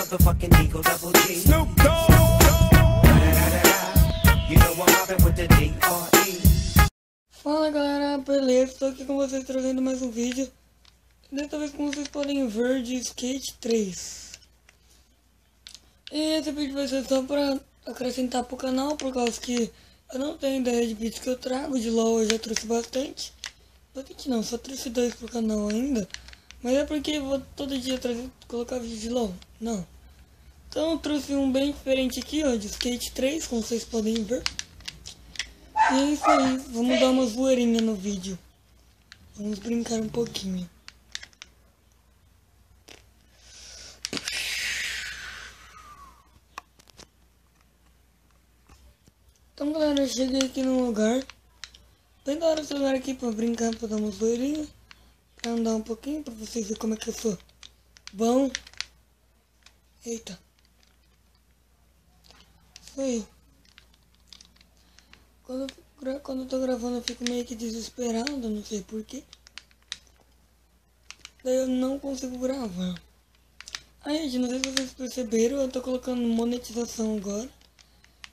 motherfucking Eagle Double G. Snoop Dogg. You know I'm mobbing with the D.R.E. Fala galera, beleza? Estou aqui com vocês trazendo mais um vídeo. Dessa vez, como vocês podem ver, de Skate 3. E esse vídeo vai ser só pra acrescentar pro canal, por causa que eu não tenho ideia de vídeos que eu trago. De LOL eu já trouxe bastante. Bastante não, só trouxe 2 pro canal ainda. Mas é porque eu vou todo dia colocar vídeo de LOL. Não. Então eu trouxe um bem diferente aqui, ó, de Skate 3, como vocês podem ver. E é isso aí, vamos dar uma zoeirinha no vídeo. Vamos brincar um pouquinho. Então galera, eu cheguei aqui no lugar. Bem da hora esse lugar aqui pra brincar, pra dar uma zoeirinha. Pra andar um pouquinho, pra vocês verem como é que eu sou bom. Eita. Isso aí. Quando eu tô gravando eu fico meio que desesperado, não sei porquê. Daí eu não consigo gravar. Aí gente, não sei se vocês perceberam, eu tô colocando monetização agora.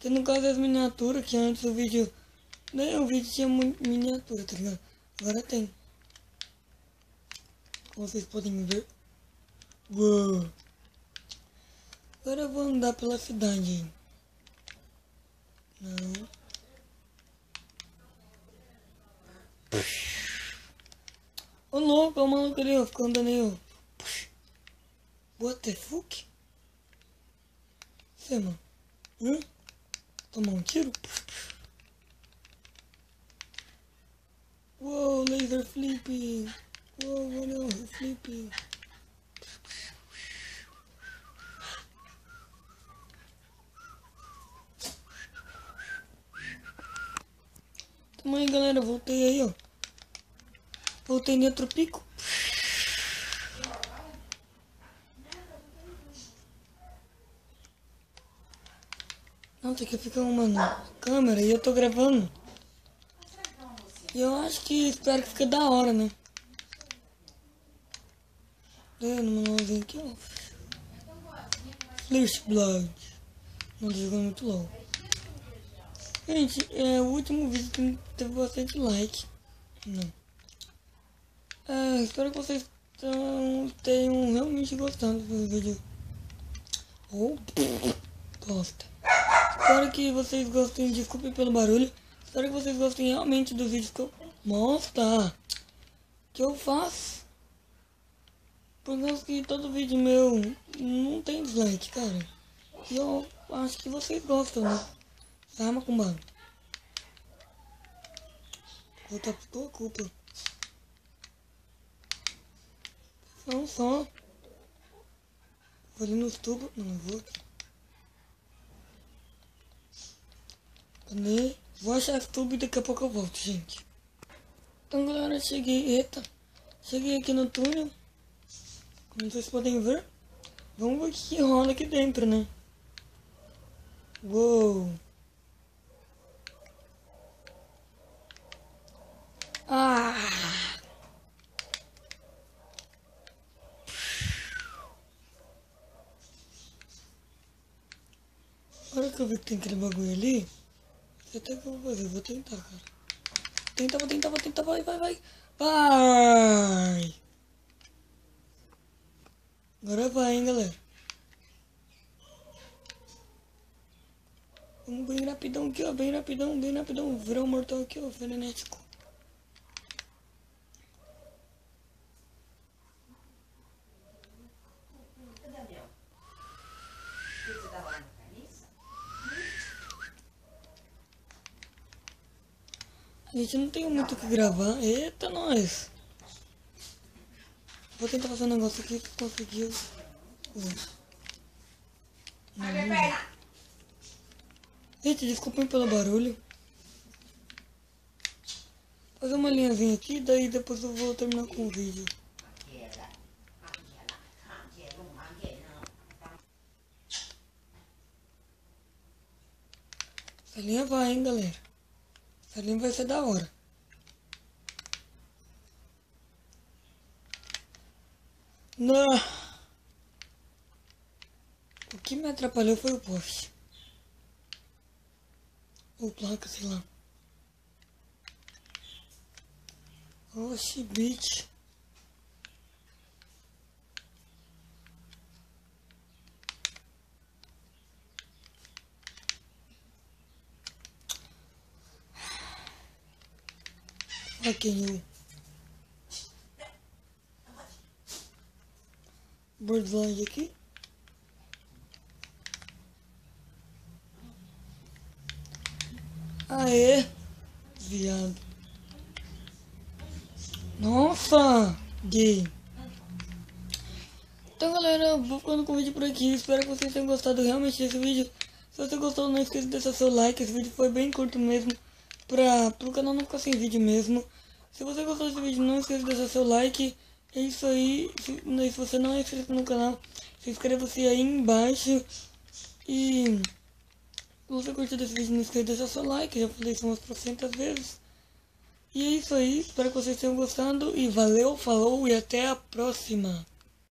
Que no caso é as miniaturas, que antes o vídeo... Nem o vídeo tinha miniatura, tá ligado? Agora tem. Como vocês podem ver. Uou. Agora eu vou andar pela cidade. Não. Ô louco, o maluco ali, ó, ficou andando aí, ó. What the fuck? Você, mano? Tomar um tiro? Uou, laser flip. Uou, olha o flip. Tamo aí, galera, voltei aí, ó. Voltei dentro do pico. Nossa, aqui fica uma câmera e eu tô gravando. E eu acho que espero que fique da hora, né? No manualzinho aqui, ó. Flash Blood. Não tô jogando muito LOL. Gente, o último vídeo que teve bastante like. Não. Espero que vocês tenham realmente gostado do vídeo. Gosta. Espero que vocês gostem, desculpe pelo barulho. Espero que vocês gostem realmente dos vídeos que eu mostro, que eu faço. Por causa que todo vídeo meu não tem dislike, cara. E eu acho que vocês gostam, né? Arma com bala. Vou botar por tua culpa. Não só. Vou ali nos tubos. Não, vou aqui. Cadê? Vou achar esse tubo e daqui a pouco eu volto, gente. Então galera, cheguei. Eita. Cheguei aqui no túnel. Como vocês podem ver. Vamos ver o que rola aqui dentro, né? Uou. Agora que eu vi que tem aquele bagulho ali, até que eu vou fazer, vou tentar, cara. Vou tentar, vai. Vai! Agora vai, hein, galera. Vamos bem rapidão aqui, ó, bem rapidão. Virar um mortal aqui, ó, frenético. A gente não tem muito o que gravar. Eita, nós! Vou tentar fazer um negócio aqui que conseguiu. Gente, desculpem pelo barulho. Fazer uma linhazinha aqui, daí depois eu vou terminar com o vídeo. Essa linha vai, hein, galera. Essa linha vai ser da hora. Não. que me atrapalhou foi o poste. Ou placa, sei lá. Oxi, bitch. Fucking you. Birdland aqui. Aê, viado. Nossa, gay. Então galera, eu vou ficando com o vídeo por aqui. Espero que vocês tenham gostado realmente desse vídeo. Se você gostou, não esqueça de deixar seu like. Esse vídeo foi bem curto mesmo, pro canal não ficar sem vídeo mesmo. Se você gostou desse vídeo, não esqueça de deixar seu like. É isso aí. Se você não é inscrito no canal, se inscreva-se aí embaixo. E se você curtiu desse vídeo, não esqueça de deixar seu like. Já falei isso umas 300 vezes. E é isso aí. Espero que vocês tenham gostado. E valeu, falou e até a próxima.